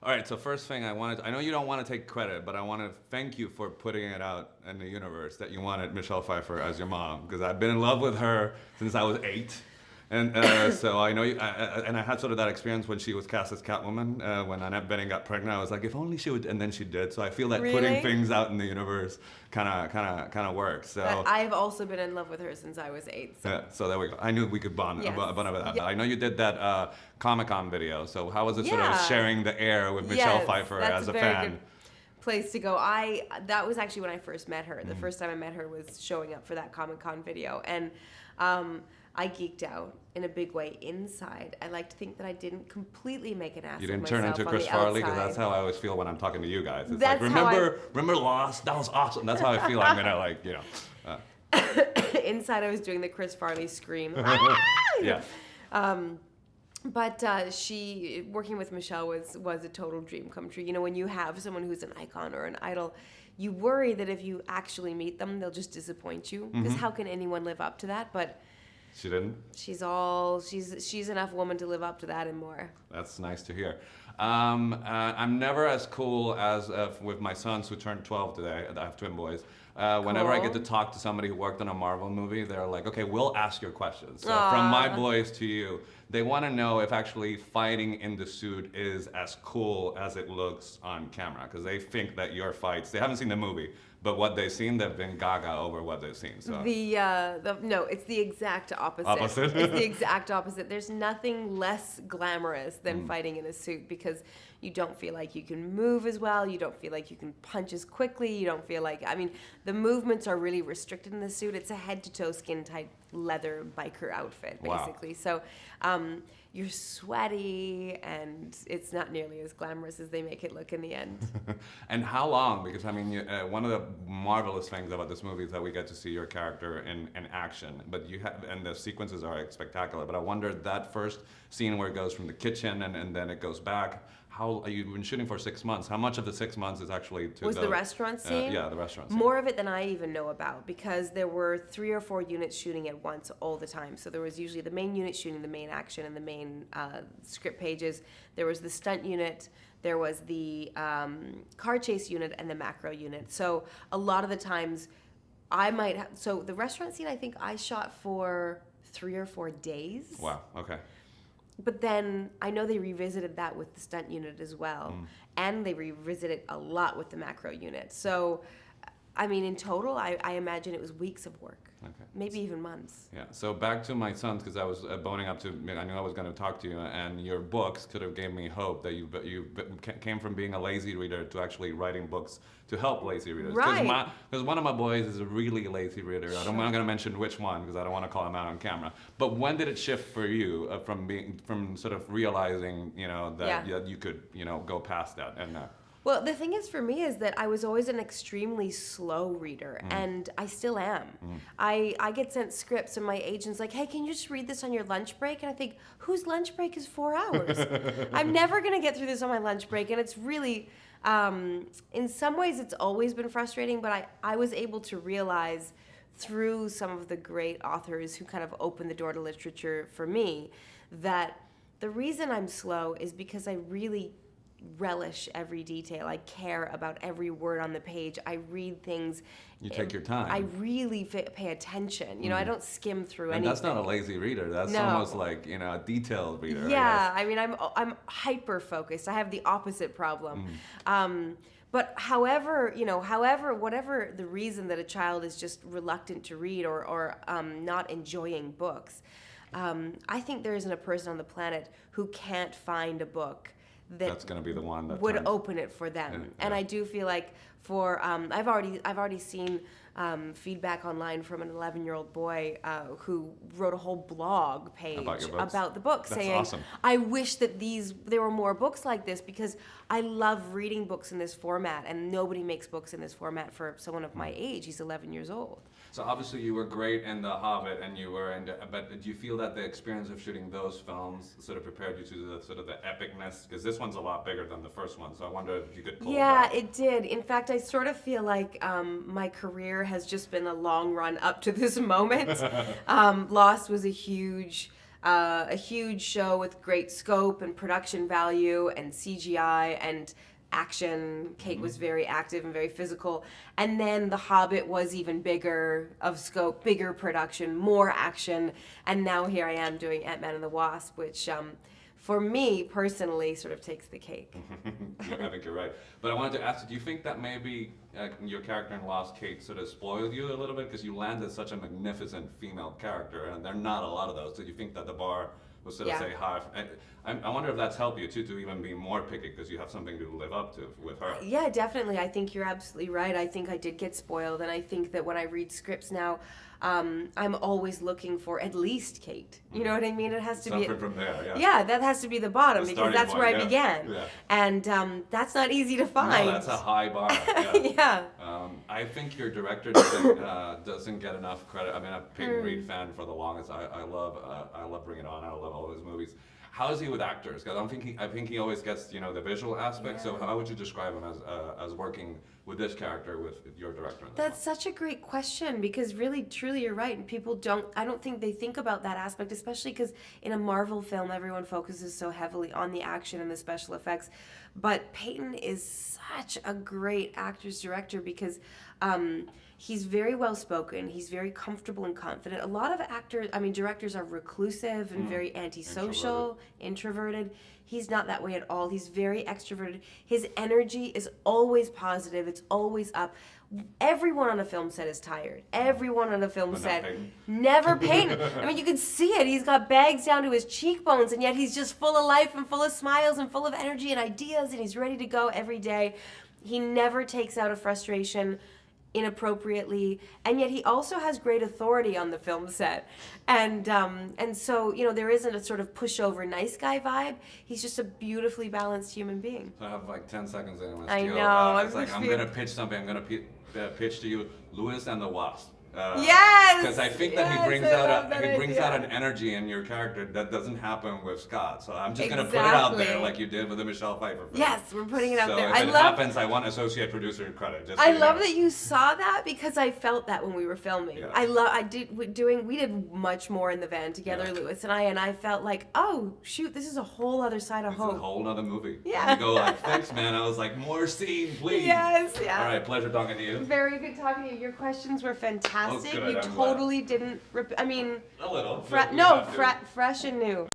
All right, so first thing I know you don't want to take credit, but I want to thank you for putting it out in the universe that you wanted Michelle Pfeiffer as your mom, because I've been in love with her since I was 8. And so I know you, and I had sort of that experience when she was cast as Catwoman, when Annette Bening got pregnant. I was like, if only she would, and then she did. So I feel that putting Really? things out in the universe kind of works. So I've also been in love with her since I was 8. So. yeah, so there we go. I knew we could bond, Yes. bond over that. Yeah. I know you did that Comic-Con video. So how was it sort of Yeah. sharing the air with Michelle Pfeiffer that's as a a very fan? good place to go. That was actually when I first met her. The first time I met her was showing up for that Comic-Con video, and I geeked out in a big way inside. I like to think that I didn't completely make an ass You of didn't turn myself into on Chris the Farley, because outside. that's how I always feel when I'm talking to you guys. It's That's like, how remember Lost? That was awesome. That's how I feel. I'm gonna like, Inside, I was doing the Chris Farley scream. yeah. But she working with Michelle was a total dream come true. You know, when you have someone who's an icon or an idol, you worry that if you actually meet them, they'll just disappoint you. Because how can anyone live up to that? But She didn't. she's enough woman to live up to that and more. That's nice to hear. I'm never as cool as with my sons who turned 12 today. I have twin boys. Whenever I get to Cool. talk to somebody who worked on a Marvel movie, they're like, okay, we'll ask your questions. So from my boys to you, they want to know if actually fighting in the suit is as cool as it looks on camera. Because they think that your fights, they haven't seen the movie, but what they've seen, they've been gaga over what they've seen. So No, it's the exact opposite. Opposite? It's the exact opposite. There's nothing less glamorous than fighting in a suit because you don't feel like you can move as well. You don't feel like you can punch as quickly. You don't feel like, I mean, the movements are really restricted in the suit. It's a head to toe skin tight leather biker outfit, Wow. basically. So you're sweaty and it's not nearly as glamorous as they make it look in the end. And how long? Because I mean, one of the marvelous things about this movie is that we get to see your character in action. But you have, and the sequences are spectacular. But I wonder that first scene where it goes from the kitchen and then it goes back. How you've been shooting for 6 months? How much of the 6 months is actually to Was the restaurant scene? Yeah, the restaurant scene. More of it than I even know about because there were 3 or 4 units shooting at once all the time. So there was usually the main unit shooting the main action and the main script pages. There was the stunt unit. There was the car chase unit and the macro unit. So a lot of the times I might have, so the restaurant scene I think I shot for 3 or 4 days. Wow. Okay. But then I know they revisited that with the stunt unit as well. And they revisited a lot with the macro unit. So, I mean, in total, I imagine it was weeks of work. Okay. Maybe even months. Yeah. So back to my sons, because I was boning up to. I knew I was going to talk to you, and your books could have gave me hope that you came from being a lazy reader to actually writing books to help lazy readers. Right. Because one of my boys is a really lazy reader. I'm not going to mention which one because I don't want to call him out on camera. But when did it shift for you from sort of realizing that you could go past that and. Well, the thing is for me is that I was always an extremely slow reader, and I still am. I get sent scripts, and my agent's like, hey, can you just read this on your lunch break? And I think, whose lunch break is 4 hours? I'm never going to get through this on my lunch break, and it's really, in some ways, it's always been frustrating, but I was able to realize through some of the great authors who kind of opened the door to literature for me that the reason I'm slow is because I really relish every detail. I care about every word on the page. I read things. You take your time. I really pay attention. You know, I don't skim through And anything. that's not a lazy reader. That's No. almost like a detailed reader. Yeah, I I mean, I'm hyper focused. I have the opposite problem. But however, whatever the reason that a child is just reluctant to read or not enjoying books, I think there isn't a person on the planet who can't find a book that's going to be the one that would turns. open it for them. Yeah, And yeah. I do feel like for I've already seen feedback online from an 11-year-old boy who wrote a whole blog page About your books? about the book, That's saying, awesome. I wish that there were more books like this because I love reading books in this format, and nobody makes books in this format for someone of my age. He's 11 years old. So obviously you were great in The Hobbit, and you were but do you feel that the experience of shooting those films sort of prepared you to the sort of the epicness? Because this one's a lot bigger than the first one, so I wonder if you could pull Yeah, it off. it did. In fact, I sort of feel like my career has just been a long run up to this moment. Lost was a huge a huge show with great scope and production value and CGI and action. Kate was very active and very physical. And then The Hobbit was even bigger of scope, bigger production, more action. And now here I am doing Ant-Man and the Wasp, which for me personally sort of takes the cake. I think you're right. But I wanted to ask you, do you think that maybe your character in Lost, Kate, sort of spoiled you a little bit because you landed such a magnificent female character, and there are not a lot of those. So you think that the bar was sort of say high? I wonder if that's helped you too to even be more picky because you have something to live up to with her. Yeah, definitely. I think you're absolutely right. I think I did get spoiled, and I think that when I read scripts now, I'm always looking for at least Kate. You know what I mean? It has to Something be from there. Yeah. Yeah, that has to be the bottom because that's where I began, and that's not easy to find. No, that's a high bar. Yeah. I think your director doesn't get enough credit. I mean, I'm a big Reed fan for the longest. I love Bring It On. I love all his movies. How is he with actors? Because I think he always gets the visual aspect. So how would you describe him as working with this character with your director? That's such a great question because really, truly, you're right. And people I don't think they think about that aspect, especially because in a Marvel film, everyone focuses so heavily on the action and the special effects. But Peyton is such a great actor's director because he's very well spoken. He's very comfortable and confident. A lot of directors are reclusive and very antisocial, introverted. He's not that way at all. He's very extroverted. His energy is always positive. It's always up. Everyone on a film set is tired. Everyone on a film set. Never Peyton. I mean, you can see it. He's got bags down to his cheekbones, and yet he's just full of life and full of smiles and full of energy and ideas, and he's ready to go every day. He never takes out a frustration inappropriately, and yet he also has great authority on the film set, and so there isn't a sort of pushover nice guy vibe. He's just a beautifully balanced human being. So I have like 10 seconds in. I know. It's like I'm gonna pitch something. I'm gonna pitch to you, Lewis and the Wasp. Yes. Because I think that he brings out an energy in your character that doesn't happen with Scott. So I'm just gonna put it out there like you did with the Michelle Pfeiffer film. Yes, we're putting it out there. So if it happens, I want associate producer credit. I love that you saw that because I felt that when we were filming. Yeah. We did much more in the van together, Lewis and I felt like, oh shoot, this is a whole other side of hope. It's a whole other movie. Yeah. And you go like, thanks man. I was like, more scene, please. Yes, yeah. All right, pleasure talking to you. Very good talking to you. Your questions were fantastic. Oh, good. You totally didn't. I mean, a little. fresh and new.